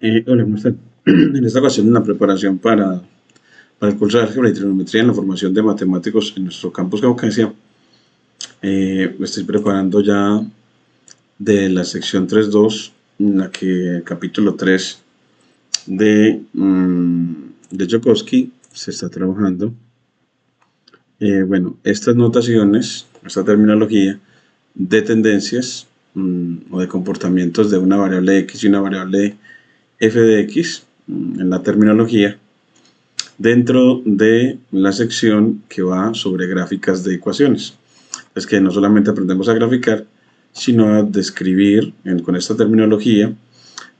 Hola, ¿cómo están? En esta ocasión, en la preparación para el curso de álgebra y trigonometría en la formación de matemáticos en nuestro campus Caucasia, estoy preparando ya de la sección 3.2, en la que el capítulo 3 de Joukowski se está trabajando. Bueno, estas notaciones, esta terminología de tendencias o de comportamientos de una variable x y una variable f de x en la terminología dentro de la sección que va sobre gráficas de ecuaciones. Es que no solamente aprendemos a graficar, sino a describir con esta terminología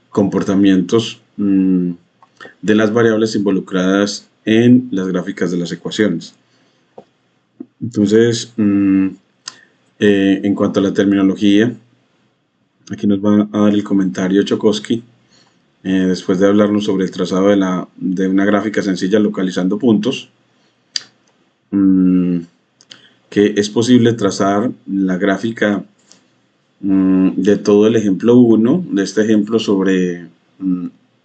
comportamientos de las variables involucradas en las gráficas de las ecuaciones. Entonces, en cuanto a la terminología, aquí nos va a dar el comentario Joukowski, después de hablarnos sobre el trazado de una gráfica sencilla localizando puntos, que es posible trazar la gráfica de todo el ejemplo 1, de este ejemplo sobre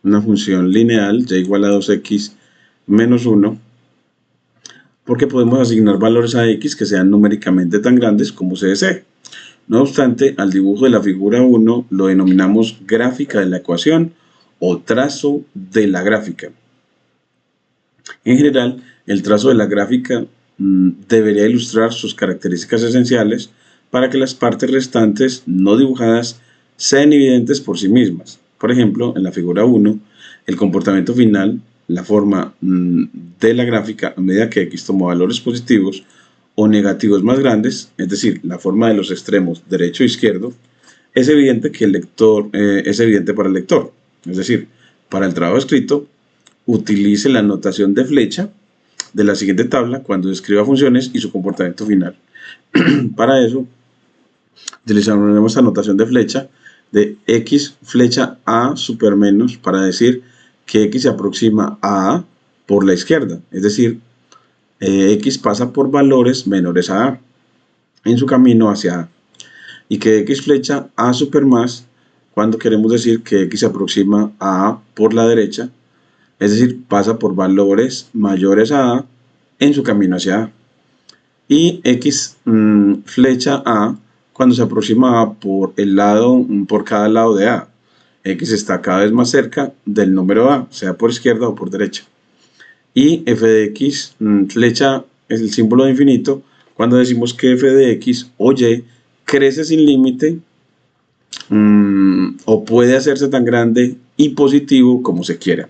una función lineal, y igual a 2x menos 1, porque podemos asignar valores a x que sean numéricamente tan grandes como se desee. No obstante, al dibujo de la figura 1 lo denominamos gráfica de la ecuación o trazo de la gráfica. En general, el trazo de la gráfica debería ilustrar sus características esenciales para que las partes restantes no dibujadas sean evidentes por sí mismas. Por ejemplo, en la figura 1, el comportamiento final, la forma de la gráfica a medida que x toma valores positivos o negativos más grandes, es decir, la forma de los extremos derecho e izquierdo, es evidente es evidente para el lector. Es decir, para el trabajo escrito, utilice la notación de flecha de la siguiente tabla cuando describa funciones y su comportamiento final. Para eso, utilizaremos esta notación de flecha de x flecha a super menos para decir que x se aproxima a A por la izquierda, es decir, x pasa por valores menores a A en su camino hacia A, y que x flecha a super más cuando queremos decir que x se aproxima a A por la derecha, es decir, pasa por valores mayores a A en su camino hacia A. Y x flecha A cuando se aproxima a por por cada lado de A. X está cada vez más cerca del número A, sea por izquierda o por derecha. Y f de x flecha es el símbolo de infinito cuando decimos que f de x o y crece sin límite o puede hacerse tan grande y positivo como se quiera.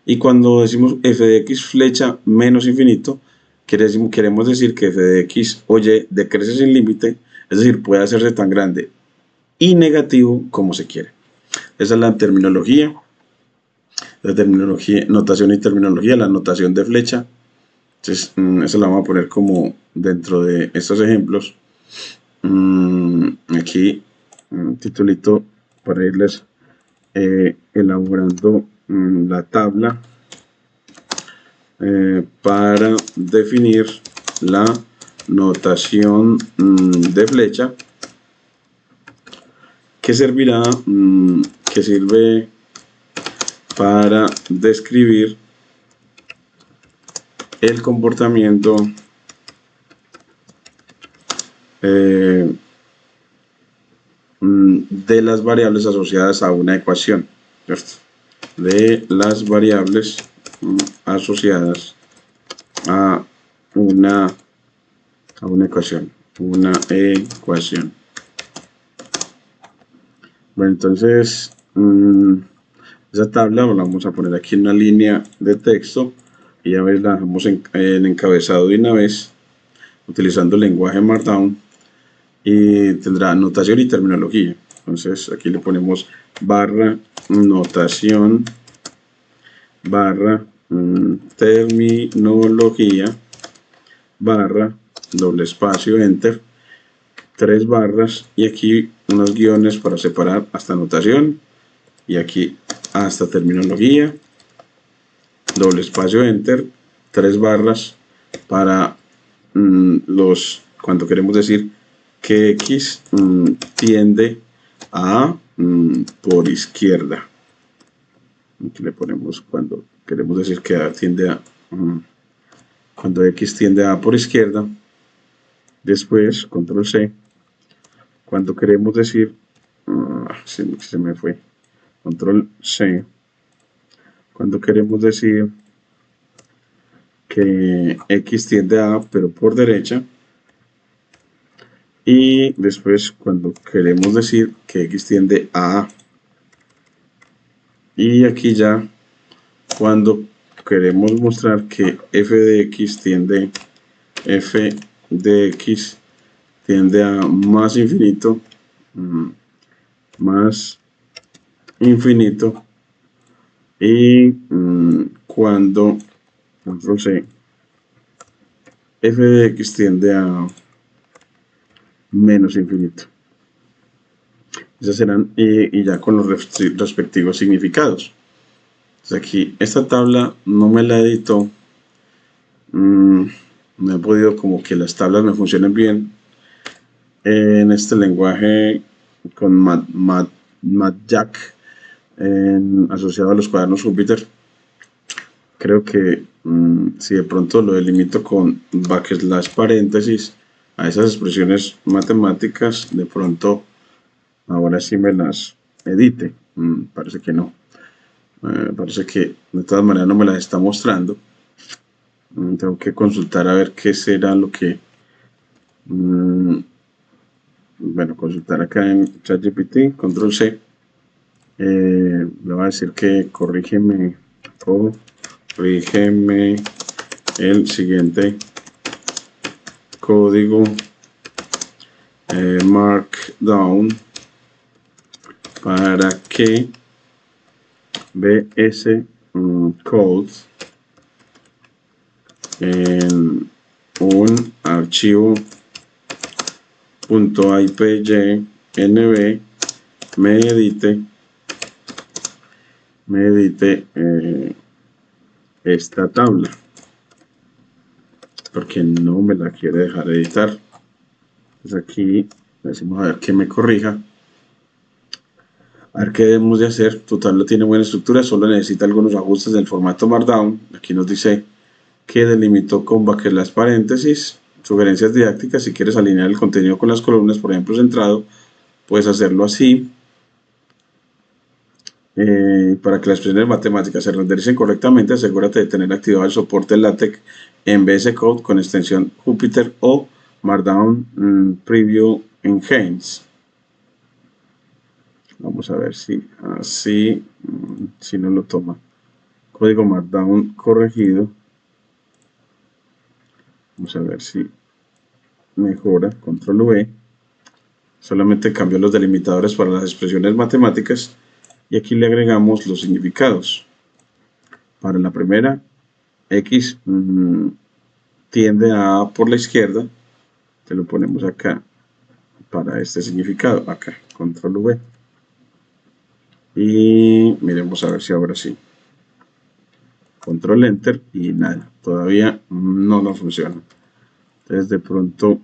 Y cuando decimos f de x flecha menos infinito, queremos decir que f de x o y decrece sin límite, es decir, puede hacerse tan grande y negativo como se quiere. Esa es la terminología, notación y terminología, la notación de flecha. Entonces, eso la vamos a poner como dentro de estos ejemplos. Aquí, un titulito para irles elaborando la tabla para definir la notación de flecha que sirve para describir el comportamiento de las variables asociadas a una ecuación, ¿cierto? De las variables asociadas a una ecuación, Bueno, entonces esa tabla la vamos a poner aquí en una línea de texto y ya ves, la dejamos en encabezado de una vez utilizando el lenguaje Markdown y tendrá notación y terminología. Entonces aquí le ponemos barra notación barra terminología barra doble espacio enter 3 barras y aquí unos guiones para separar hasta notación y aquí hasta terminología, doble espacio enter 3 barras para cuando queremos decir que x tiende a por izquierda. Aquí le ponemos cuando queremos decir que A tiende a, cuando X tiende a por izquierda. Después, control C, cuando queremos decir, se me fue, control C, cuando queremos decir que X tiende a, pero por derecha, y después cuando queremos decir que X tiende a A. Y aquí ya cuando queremos mostrar que f de x tiende a más infinito, más infinito, y cuando control C, f de x tiende a menos infinito. Esas serán, y ya con los respectivos significados. Entonces aquí esta tabla no me la edito, no he podido como que las tablas me funcionen bien en este lenguaje con MathJack asociado a los cuadernos Jupyter. Creo que si de pronto lo delimito con backslash paréntesis a esas expresiones matemáticas, de pronto ahora sí me las edite. Parece que no. Parece que de todas maneras no me las está mostrando. Tengo que consultar a ver qué será lo que... bueno, consultar acá en ChatGPT, control C. Le voy a decir que corrígeme el siguiente código Markdown para que VS Code en un archivo .ipynb me edite esta tabla, porque no me la quiere dejar editar. Entonces aquí le decimos a ver que me corrija. A ver qué debemos de hacer. Tu tabla tiene buena estructura, solo necesita algunos ajustes del formato Markdown. Aquí nos dice que delimitó con backslash paréntesis. Sugerencias didácticas: si quieres alinear el contenido con las columnas, por ejemplo centrado, puedes hacerlo así. Para que las expresiones matemáticas se rendericen correctamente, asegúrate de tener activado el soporte LaTeX en VS Code con extensión Jupyter o Markdown Preview Enhance. Vamos a ver si así, si no lo toma. Código Markdown corregido. Vamos a ver si mejora. Control V. Solamente cambió los delimitadores para las expresiones matemáticas y aquí le agregamos los significados. Para la primera, X tiende a A por la izquierda. Te lo ponemos acá para este significado. Acá, control V. Y miremos a ver si ahora sí. Control Enter y nada, todavía no nos funciona. Entonces de pronto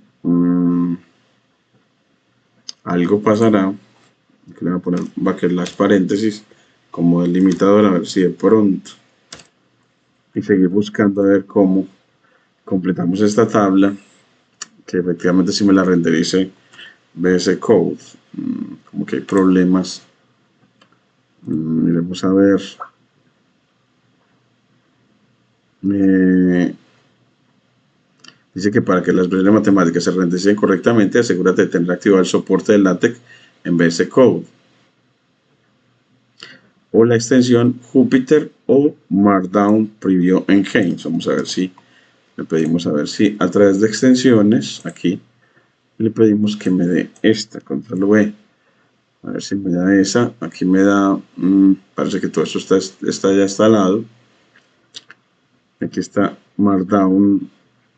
algo pasará. Aquí le voy a poner backslash paréntesis como delimitador, a ver si de pronto, y seguir buscando a ver cómo completamos esta tabla, que efectivamente si me la renderice VS Code. Como que hay problemas. Miremos a ver. Dice que para que las expresiones matemáticas se rendericen correctamente, asegúrate de tener activado el soporte del LaTeX en VS Code o la extensión Jupyter o Markdown Preview Enhance. Vamos a ver si le pedimos a ver si a través de extensiones aquí le pedimos que me dé esta, control V. A ver si me da esa. Aquí me da, parece que todo esto está ya instalado. Aquí está Markdown.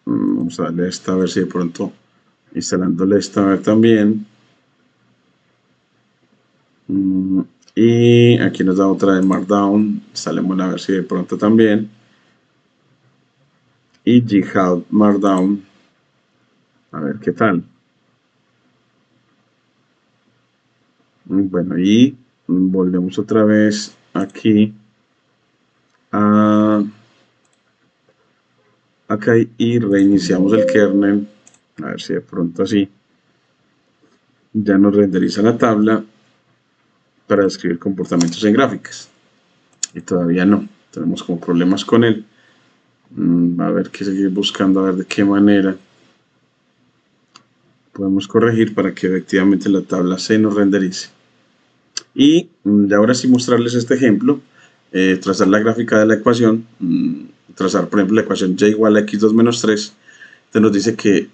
Vamos a darle a esta a ver si de pronto instalándole esta a ver también. Y aquí nos da otra de Markdown. Instalemos a ver si de pronto también. Y Jihad Markdown. A ver qué tal. Bueno, y volvemos otra vez aquí acá y reiniciamos el kernel, a ver si de pronto así ya nos renderiza la tabla para describir comportamientos en gráficas. Y todavía no, tenemos como problemas con él. A ver qué seguir buscando, a ver de qué manera podemos corregir para que efectivamente la tabla se nos renderice. Y ahora sí mostrarles este ejemplo, trazar la gráfica de la ecuación, trazar por ejemplo la ecuación y igual a x2 menos 3, entonces nos dice que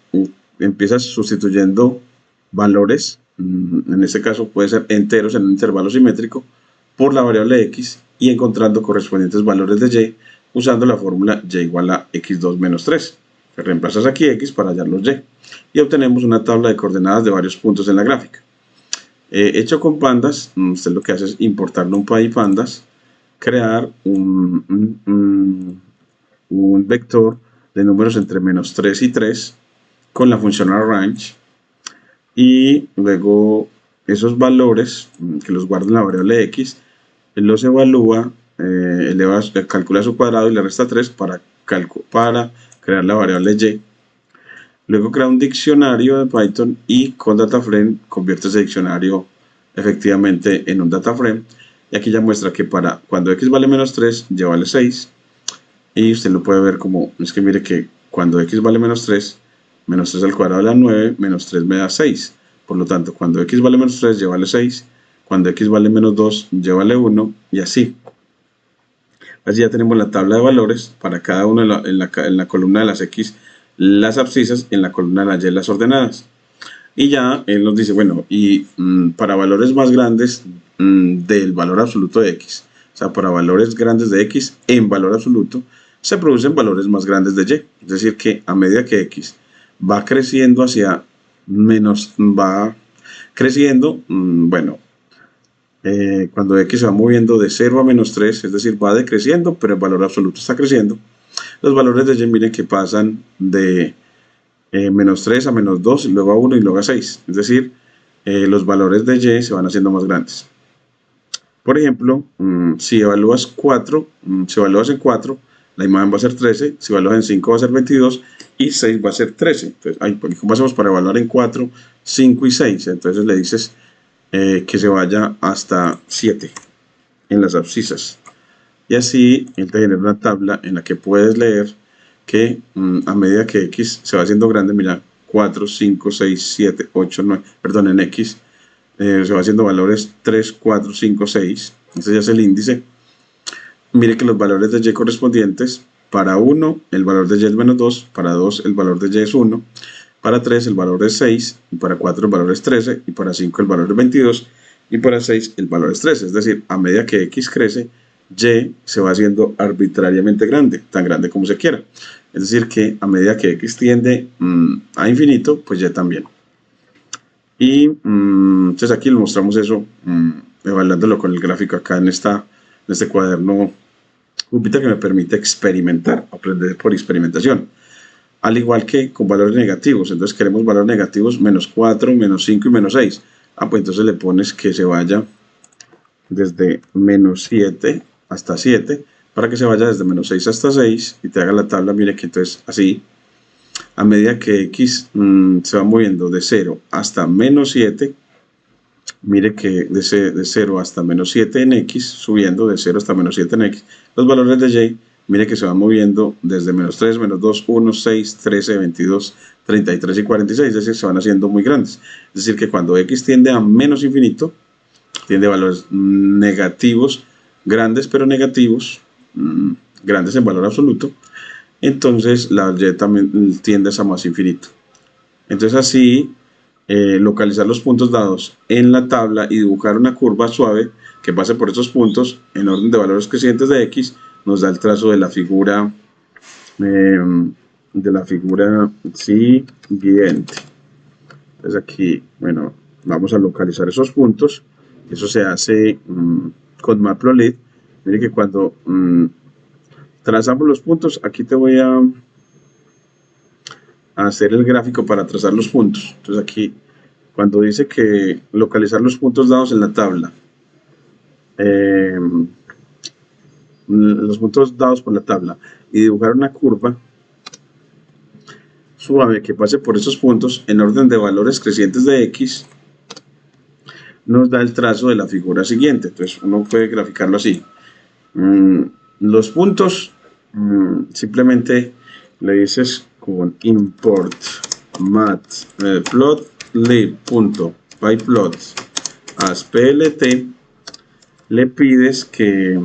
empiezas sustituyendo valores, en este caso puede ser enteros en un intervalo simétrico, por la variable x y encontrando correspondientes valores de y usando la fórmula y igual a x2 menos 3. Reemplazas aquí x para hallar los y obtenemos una tabla de coordenadas de varios puntos en la gráfica. Hecho con pandas, usted lo que hace es importar NumPy y pandas, crear un vector de números entre menos 3 y 3 con la función arrange, y luego esos valores que los guarda en la variable x los evalúa, calcula su cuadrado y le resta 3 para crear la variable y. Luego crea un diccionario de Python y con DataFrame convierte ese diccionario efectivamente en un DataFrame. Y aquí ya muestra que para cuando x vale menos 3, y vale 6. Y usted lo puede ver como, es que mire que cuando x vale menos 3 al cuadrado da 9, menos 3 me da 6. Por lo tanto, cuando x vale menos 3, y vale 6. Cuando x vale menos 2, y vale 1, y así. Así ya tenemos la tabla de valores para cada uno en la columna de las x, las abscisas, en la columna de las y, las ordenadas. Y ya él nos dice, bueno, y para valores más grandes del valor absoluto de x, o sea, para valores grandes de x en valor absoluto, se producen valores más grandes de y. Es decir, que a medida que x va creciendo hacia menos, va creciendo, cuando x se va moviendo de 0 a menos 3, es decir, va decreciendo, pero el valor absoluto está creciendo. Los valores de y, miren que pasan de menos 3 a menos 2, y luego a 1 y luego a 6. Es decir, los valores de y se van haciendo más grandes. Por ejemplo, si evalúas 4, si evalúas en 4, la imagen va a ser 13, si evalúas en 5 va a ser 22 y 6 va a ser 13. Entonces, ¿cómo hacemos para evaluar en 4, 5 y 6? Entonces le dices que se vaya hasta 7 en las abscisas. Y así él te genera una tabla en la que puedes leer que a medida que x se va haciendo grande, mira, 4, 5, 6, 7, 8, 9, perdón, en x se va haciendo valores 3, 4, 5, 6. Entonces ya es el índice. Mire que los valores de y correspondientes, para 1 el valor de y es menos 2, para 2 el valor de y es 1, para 3 el valor es 6, y para 4 el valor es 13, y para 5 el valor es 22, y para 6 el valor es 13. Es decir, a medida que x crece, y se va haciendo arbitrariamente grande, tan grande como se quiera. Es decir, que a medida que x tiende a infinito, pues y también. Y entonces aquí le mostramos eso, evaluándolo con el gráfico acá en este cuaderno Jupyter, que me permite experimentar, aprender por experimentación. Al igual que con valores negativos. Entonces queremos valores negativos menos 4, menos 5 y menos 6. Pues entonces le pones que se vaya desde menos 7 hasta 7, para que se vaya desde menos 6 hasta 6 y te haga la tabla. Mire que entonces así, a medida que x se va moviendo de 0 hasta menos 7, mire que de 0 hasta menos 7 en x, subiendo de 0 hasta menos 7 en x, los valores de y, mire que se van moviendo desde menos 3, menos 2, 1, 6, 13, 22, 33 y 46, es decir, se van haciendo muy grandes. Es decir, que cuando x tiende a menos infinito, tiende a valores negativos, grandes pero negativos, grandes en valor absoluto, entonces la y también tiende a más infinito. Entonces así, localizar los puntos dados en la tabla y dibujar una curva suave que pase por esos puntos en orden de valores crecientes de x, nos da el trazo de la figura siguiente. Entonces aquí, bueno, vamos a localizar esos puntos. Eso se hace con Matplotlib. Mire que cuando trazamos los puntos, aquí te voy a hacer el gráfico para trazar los puntos. Entonces aquí, cuando dice que localizar los puntos dados en la tabla, los puntos dados por la tabla y dibujar una curva suave que pase por esos puntos en orden de valores crecientes de X, nos da el trazo de la figura siguiente. Entonces uno puede graficarlo así. Los puntos simplemente le dices con import matplotlib.pyplot as plt, le pides que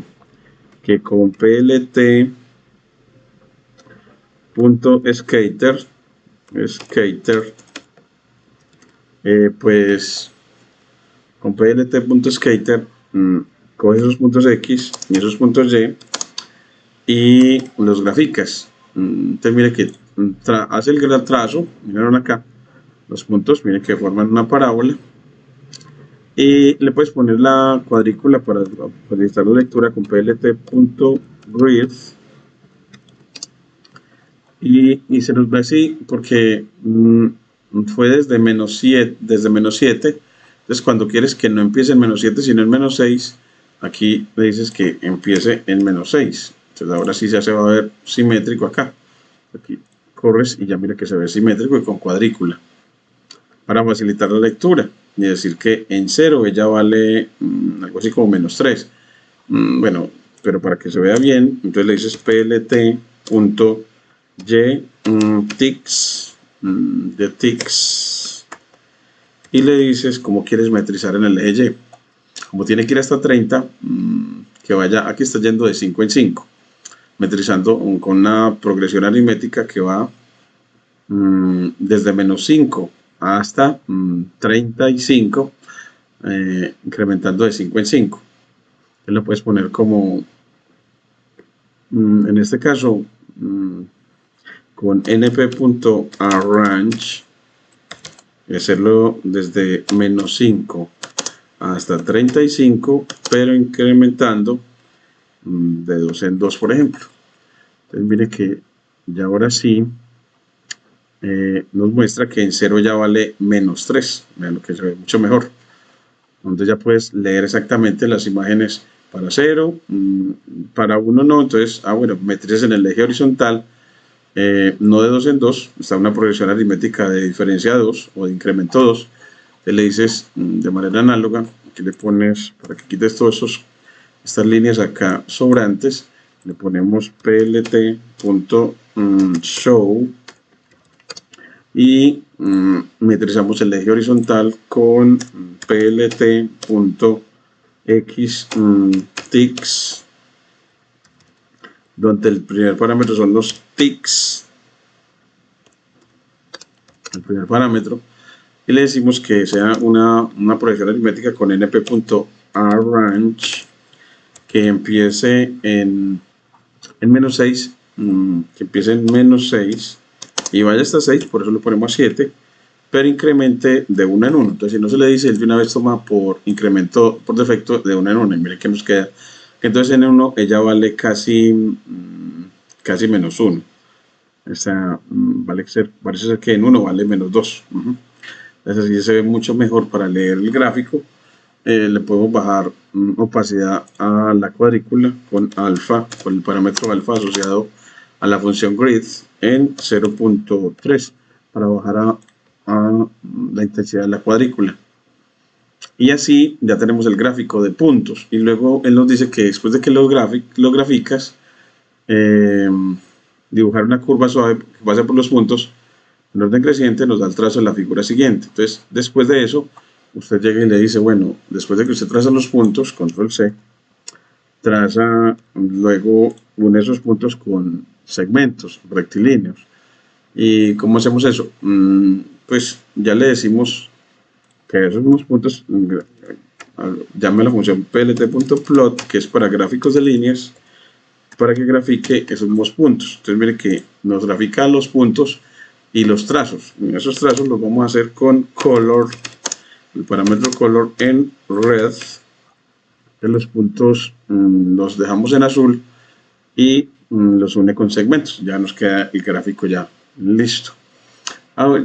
con plt.skater pues con plt.skater coge esos puntos X y esos puntos Y los graficas. Entonces mire que hace el gran trazo, miren acá, los puntos, mire que forman una parábola. Y le puedes poner la cuadrícula para realizar la lectura con plt.grid. Y se nos ve así porque fue desde menos 7. Entonces cuando quieres que no empiece en menos 7 sino en menos 6, aquí le dices que empiece en menos 6. Entonces ahora sí ya se va a ver simétrico acá. Aquí corres y ya mira que se ve simétrico y con cuadrícula. Para facilitar la lectura y decir que en 0 ella vale algo así como menos 3. Bueno, pero para que se vea bien, entonces le dices plt.getix y le dices cómo quieres metrizar en el eje Y. Como tiene que ir hasta 30, que vaya, aquí está yendo de 5 en 5, metrizando con una progresión aritmética que va desde menos 5 hasta 35, incrementando de 5 en 5. Lo puedes poner como, en este caso, con np.arrange y hacerlo desde menos 5 hasta 35, pero incrementando de 2 en 2, por ejemplo. Entonces mire que ya ahora sí nos muestra que en 0 ya vale menos 3, vean lo que se ve mucho mejor. Entonces ya puedes leer exactamente las imágenes para 0, para 1 no, entonces, bueno, metrizas en el eje horizontal, no de 2 en 2, está una progresión aritmética de diferencia 2 o de incremento 2, le dices de manera análoga, aquí le pones, para que quites todas estas líneas acá sobrantes, le ponemos plt.show y metrizamos el eje horizontal con plt.xtics, donde el primer parámetro son los tics, el primer parámetro, y le decimos que sea una proyección aritmética con np.arrange que empiece en menos 6, que empiece en menos 6 y vaya hasta 6, por eso lo ponemos a 7, pero incremente de 1 en 1. Entonces si no se le dice, él de una vez toma por incremento por defecto de 1 en 1, y miren que nos queda, entonces en 1 ella vale casi menos 1. O sea, parece ser que en 1 vale menos 2. Entonces así se ve mucho mejor para leer el gráfico. Le podemos bajar opacidad a la cuadrícula con alfa, con el parámetro alfa asociado a la función grid en 0.3 para bajar a la intensidad de la cuadrícula. Y así ya tenemos el gráfico de puntos. Y luego él nos dice que después de que lo graficas, dibujar una curva suave que pase por los puntos en orden creciente nos da el trazo de la figura siguiente. Entonces, después de eso, usted llega y le dice, bueno, después de que usted traza los puntos, control C, traza, luego une esos puntos con segmentos rectilíneos. ¿Y cómo hacemos eso? Pues ya le decimos que esos mismos puntos, llame la función plt.plot, que es para gráficos de líneas, para que grafique esos mismos puntos. Entonces mire que nos grafica los puntos y los trazos. Y esos trazos los vamos a hacer con color, el parámetro color en red. Los puntos los dejamos en azul y los une con segmentos. Ya nos queda el gráfico ya listo.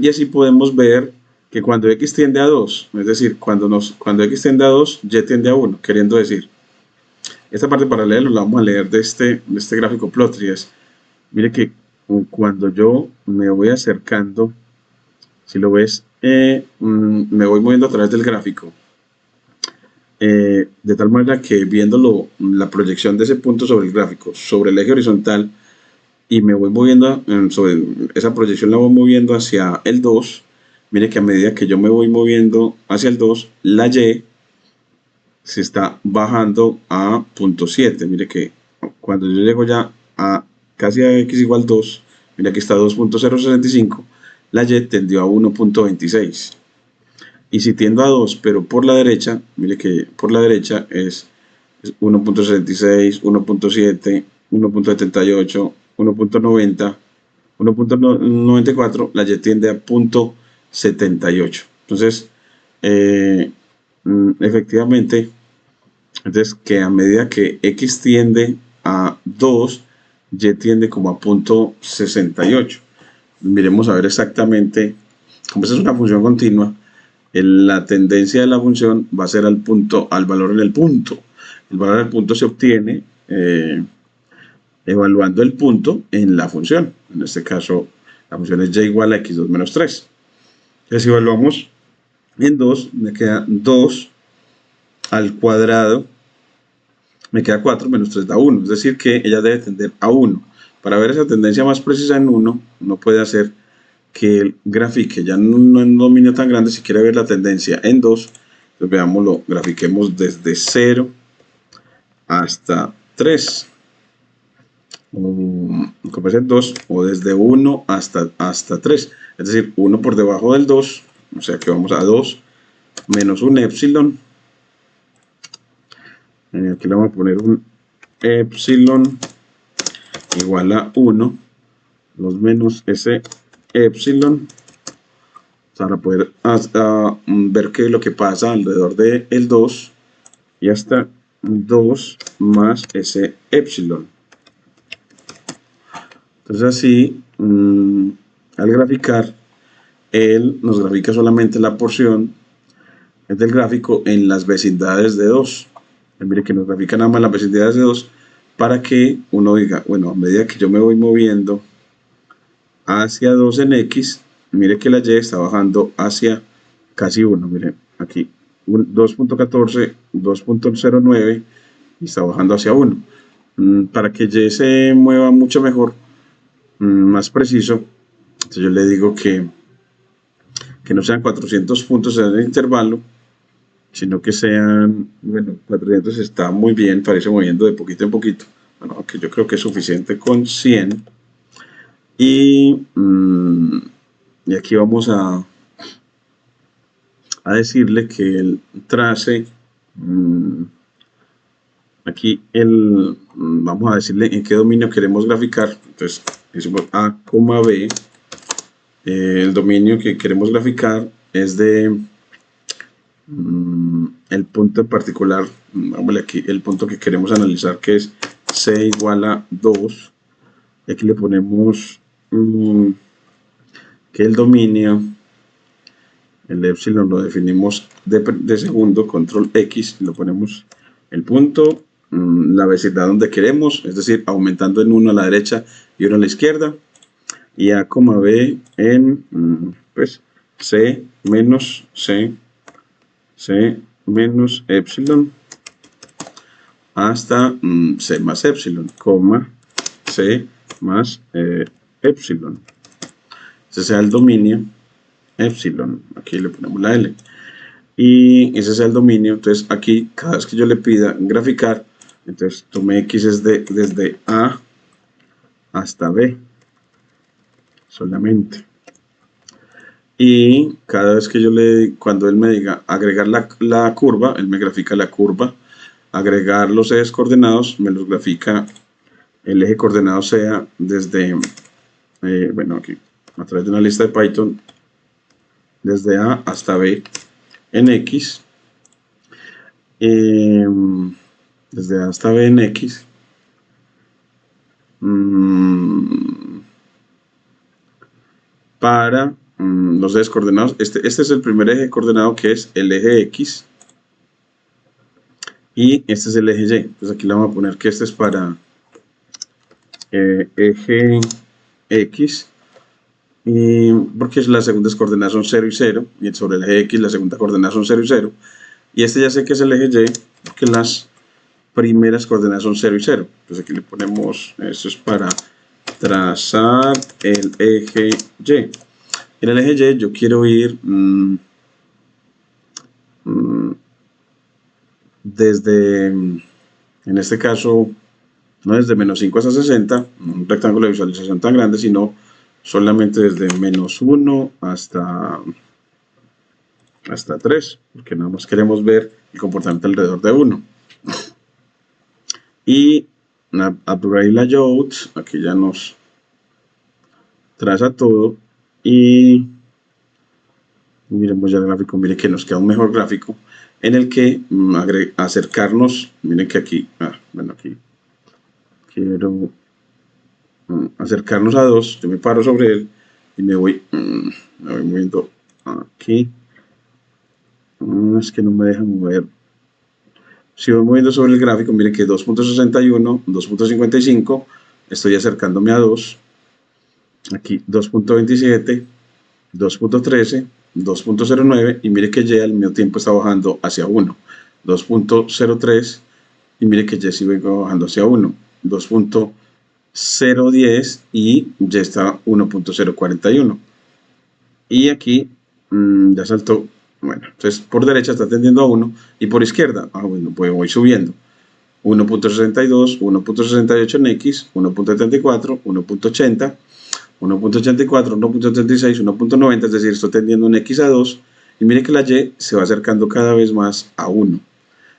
Y así podemos ver que cuando x tiende a 2, es decir, cuando x tiende a 2, y tiende a 1, queriendo decir Esta parte paralela la vamos a leer de este gráfico Plotly. Mire que cuando yo me voy acercando, si lo ves, me voy moviendo a través del gráfico, de tal manera que viéndolo, la proyección de ese punto sobre el gráfico, sobre el eje horizontal, y me voy moviendo, sobre esa proyección la voy moviendo hacia el 2, mire que a medida que yo me voy moviendo hacia el 2, la Y se está bajando a 0.7. Mire que cuando yo llego ya a casi a x igual 2, mira que está 2.065, la Y tendió a 1.26. Y si tiendo a 2, pero por la derecha, mire que por la derecha es 1.66, 1.7, 1.78, 1.90, 1.94, la Y tiende a 0.78. Entonces, efectivamente, entonces que a medida que X tiende a 2, Y tiende como a 0.68. Miremos a ver exactamente, como esta es una función continua, la tendencia de la función va a ser al punto, al valor en el punto. El valor del punto se obtiene evaluando el punto en la función. En este caso, la función es y igual a x2 menos 3. Entonces, si evaluamos en 2, me queda 2 al cuadrado, me queda 4 menos 3 da 1. Es decir, que ella debe tender a 1. Para ver esa tendencia más precisa en 1, uno puede hacer que el grafique ya no en un dominio tan grande. Si quiere ver la tendencia en 2, pues veámoslo, grafiquemos desde 0 hasta 3, como es el 2, o desde 1 hasta 3, es decir, 1 por debajo del 2, o sea que vamos a 2 menos un epsilon. Aquí le vamos a poner un epsilon igual a 1, 2 menos ese epsilon, para poder ver qué es lo que pasa alrededor del 2, y hasta 2 más ese epsilon. Entonces así, al graficar, él nos grafica solamente la porción del gráfico en las vecindades de 2. Mire que nos grafica nada más las vecindades de 2 para que uno diga, bueno, a medida que yo me voy moviendo hacia 2 en X, mire que la Y está bajando hacia casi 1. Miren, aquí 2.14, 2.09 y está bajando hacia 1. Para que Y se mueva mucho mejor, más preciso, entonces yo le digo que no sean 400 puntos en el intervalo, sino que sean, bueno, 400 está muy bien, parece moviendo de poquito en poquito, bueno, aunque yo creo que es suficiente con 100. Y aquí vamos a decirle que él trace, aquí vamos a decirle en qué dominio queremos graficar. Entonces decimos A, B, el dominio que queremos graficar es de el punto en particular, vámonos aquí, el punto que queremos analizar, que es C igual a 2, y aquí le ponemos que el dominio, el epsilon lo definimos de segundo, control X, y lo ponemos el punto, la vecindad donde queremos, es decir, aumentando en 1 a la derecha y 1 a la izquierda, y A, B en pues C menos epsilon hasta C más epsilon, C más epsilon. Ese sea el dominio epsilon. Aquí le ponemos la L. Y ese sea el dominio. Entonces aquí, cada vez que yo le pida graficar, entonces tome X es desde A hasta B solamente. Y cada vez que cuando él me diga agregar la curva, él me grafica la curva. Agregar los ejes coordenados, me los grafica el eje coordenado sea desde, bueno, aquí a través de una lista de Python, desde A hasta B en X, desde A hasta B en X, para los ejes coordenados. Este es el primer eje coordenado, que es el eje X, y este es el eje Y. Entonces aquí le vamos a poner que este es para eje X, y porque las segundas coordenadas son 0 y 0, y sobre el eje X la segunda coordenada son 0 y 0, y este ya sé que es el eje Y, porque las primeras coordenadas son 0 y 0. Entonces aquí le ponemos, esto es para trazar el eje Y. En el eje Y yo quiero ir desde, en este caso, no desde menos 5 hasta 60, un rectángulo de visualización tan grande, sino solamente desde menos 1 hasta 3, porque nada más queremos ver el comportamiento alrededor de 1. Y Upgrade Layout, aquí ya nos traza todo, y miremos ya el gráfico. Mire que nos queda un mejor gráfico en el que acercarnos, miren que aquí, bueno, aquí quiero acercarnos a 2, yo me paro sobre él y me voy moviendo aquí. Es que no me deja mover. Si voy moviendo sobre el gráfico, miren que 2.61, 2.55, estoy acercándome a 2. Aquí 2.27, 2.13, 2.09, y mire que Y al mismo tiempo está bajando hacia 1. 2.03, y mire que Y sigue bajando hacia 1. 2.010 y ya está 1.041. Y aquí ya saltó. Bueno, entonces por derecha está tendiendo a 1 y por izquierda, bueno, pues voy subiendo. 1.62, 1.68 en X, 1.74, 1.80, 1.84, 1.36, 1.90, es decir, estoy tendiendo un X a 2 y mire que la Y se va acercando cada vez más a 1.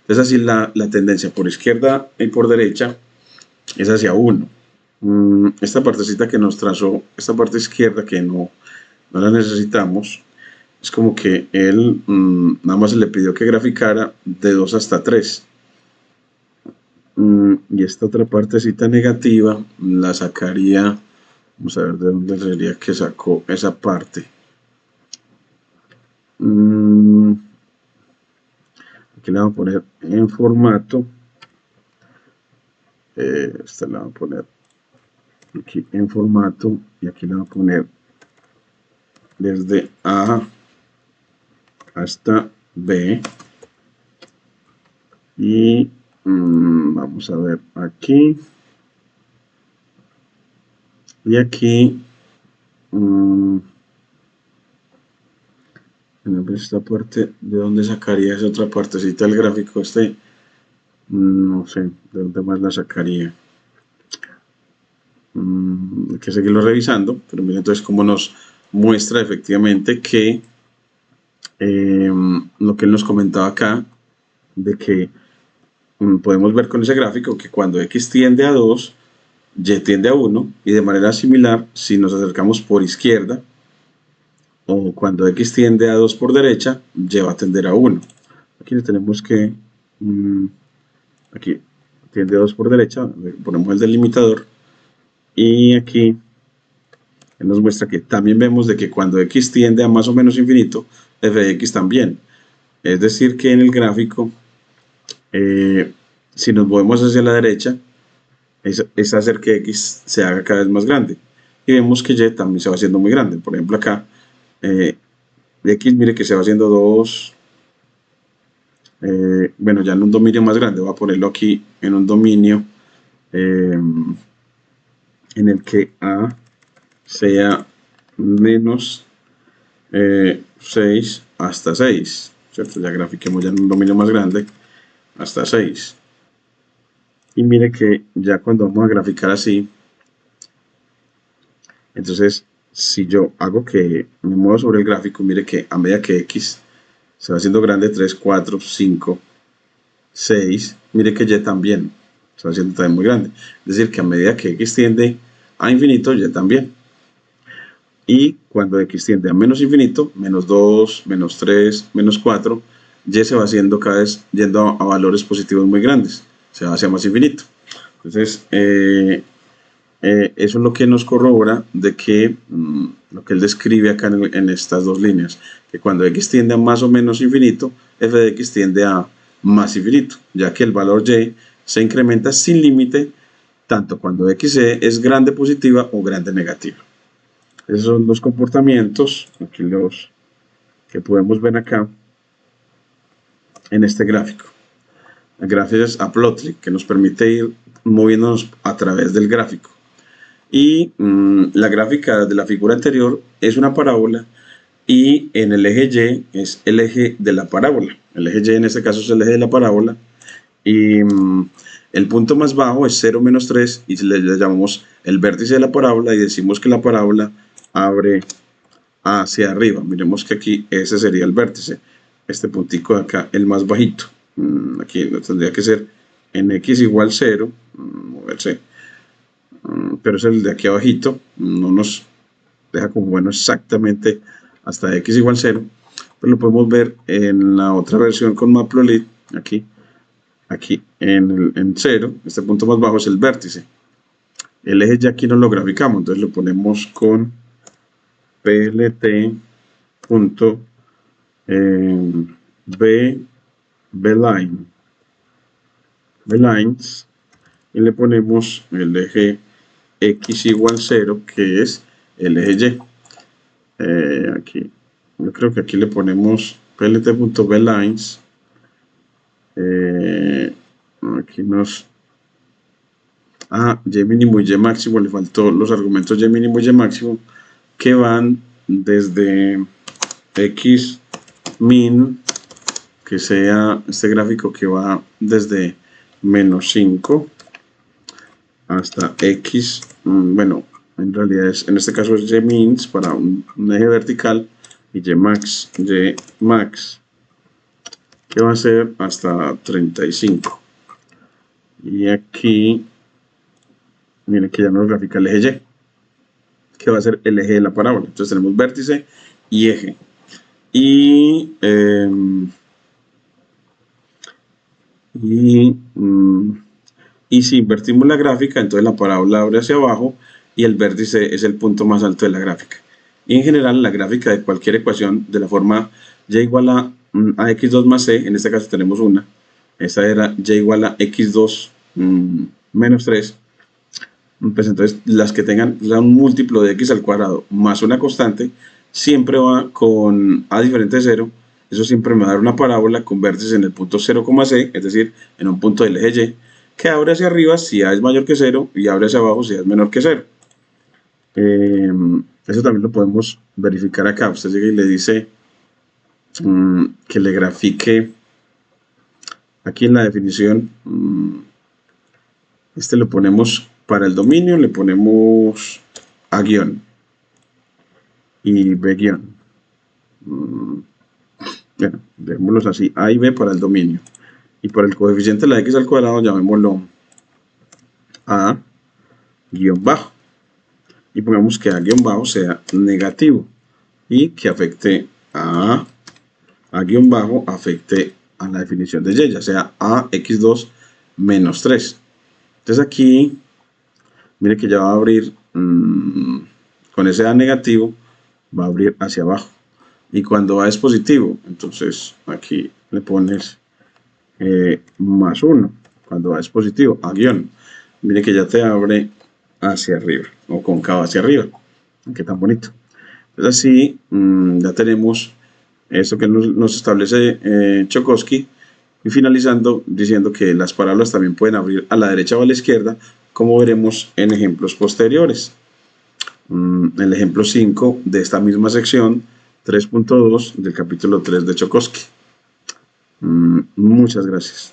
Entonces así la tendencia por izquierda y por derecha es hacia 1. Esta partecita que nos trazó, esta parte izquierda que no la necesitamos, es como que él nada más se le pidió que graficara de 2 hasta 3. Y esta otra partecita negativa la sacaría, vamos a ver de dónde sería que sacó esa parte. Aquí la vamos a poner en formato. Esta la vamos a poner aquí en formato y aquí la vamos a poner desde A hasta B. Y vamos a ver aquí. Y aquí esta parte, ¿de dónde sacaría esa otra partecita del gráfico? No sé, ¿de dónde más la sacaría? Hay que seguirlo revisando, pero miren entonces cómo nos muestra efectivamente que lo que él nos comentaba acá, de que podemos ver con ese gráfico que cuando X tiende a 2, Y tiende a 1, y de manera similar, si nos acercamos por izquierda, o cuando X tiende a 2 por derecha, Y va a tender a 1. Aquí le tenemos que, aquí tiende a 2 por derecha, ponemos el delimitador, y aquí nos muestra que también vemos de que cuando X tiende a más o menos infinito, f de X también. Es decir que en el gráfico, si nos movemos hacia la derecha, es hacer que X se haga cada vez más grande. Y vemos que Y también se va haciendo muy grande. Por ejemplo acá, X mire que se va haciendo 2, bueno, ya en un dominio más grande. Voy a ponerlo aquí en un dominio en el que A sea menos 6 hasta 6, ¿cierto? Ya grafiquemos ya en un dominio más grande hasta 6. Y mire que ya cuando vamos a graficar así, entonces si yo hago que me muevo sobre el gráfico, mire que a medida que X se va haciendo grande, 3, 4, 5, 6, mire que Y también se va haciendo también muy grande. Es decir, que a medida que X tiende a infinito, Y también. Y cuando X tiende a menos infinito, menos 2, menos 3, menos 4, Y se va haciendo cada vez yendo a valores positivos muy grandes, se va hacia más infinito. Entonces, eso es lo que nos corrobora de que lo que él describe acá en estas dos líneas, que cuando X tiende a más o menos infinito, f de X tiende a más infinito, ya que el valor y se incrementa sin límite tanto cuando x es grande positiva o grande negativa. Esos son los comportamientos, aquí los que podemos ver acá en este gráfico. Gracias a Plotly, que nos permite ir moviéndonos a través del gráfico. Y la gráfica de la figura anterior es una parábola y en el eje Y es el eje de la parábola. El eje Y en este caso es el eje de la parábola y el punto más bajo es 0, menos 3 y le llamamos el vértice de la parábola y decimos que la parábola abre hacia arriba. Miremos que aquí ese sería el vértice. Este puntico de acá, el más bajito. Aquí tendría que ser en x igual 0, moverse, pero es el de aquí abajito, no nos deja como bueno exactamente hasta x igual 0, pero lo podemos ver en la otra versión con Matplotlib, aquí en 0, este punto más bajo es el vértice. El eje ya aquí no lo graficamos, entonces lo ponemos con Belines y le ponemos el eje x igual 0 que es el eje y. Aquí yo creo que aquí le ponemos plt.belines. Aquí nos y mínimo y y máximo, le faltó los argumentos y mínimo y y máximo que van desde x min, que sea este gráfico que va desde menos 5 hasta x, bueno, en realidad es, en este caso es y mins para un eje vertical y y max que va a ser hasta 35. Y aquí miren que ya nos grafica el eje y, que va a ser el eje de la parábola. Entonces tenemos vértice y eje. Y si invertimos la gráfica, entonces la parábola abre hacia abajo y el vértice es el punto más alto de la gráfica. Y en general, la gráfica de cualquier ecuación de la forma y igual a x2 más c, en este caso tenemos una, esa era y igual a x2 menos 3, pues entonces las que tengan un múltiplo de x al cuadrado más una constante, siempre va con a diferente de 0, eso siempre me va a dar una parábola con vértices en el punto 0, c, es decir, en un punto del eje y, que abre hacia arriba si a es mayor que 0 y abre hacia abajo si a es menor que 0. Eso también lo podemos verificar acá. Usted llega y le dice que le grafique aquí en la definición, lo ponemos para el dominio, le ponemos a guión y b guión. Bueno, dejémoslos así, a y b para el dominio. Y por el coeficiente de la x al cuadrado llamémoslo a guión bajo. Y pongamos que a guión bajo sea negativo y que afecte a guión bajo afecte a la definición de y, ya sea a x2 menos 3. Entonces aquí, mire que ya va a abrir, con ese a negativo, va a abrir hacia abajo. Y cuando a es positivo, entonces aquí le pones más 1. Cuando a es positivo, a guión. Mire que ya te abre hacia arriba, o cóncavo hacia arriba. Qué tan bonito. Entonces así ya tenemos esto que nos establece Chokosky, y finalizando diciendo que las parábolas también pueden abrir a la derecha o a la izquierda, como veremos en ejemplos posteriores. El ejemplo 5 de esta misma sección 3.2 del capítulo 3 de Chokosky. Muchas gracias.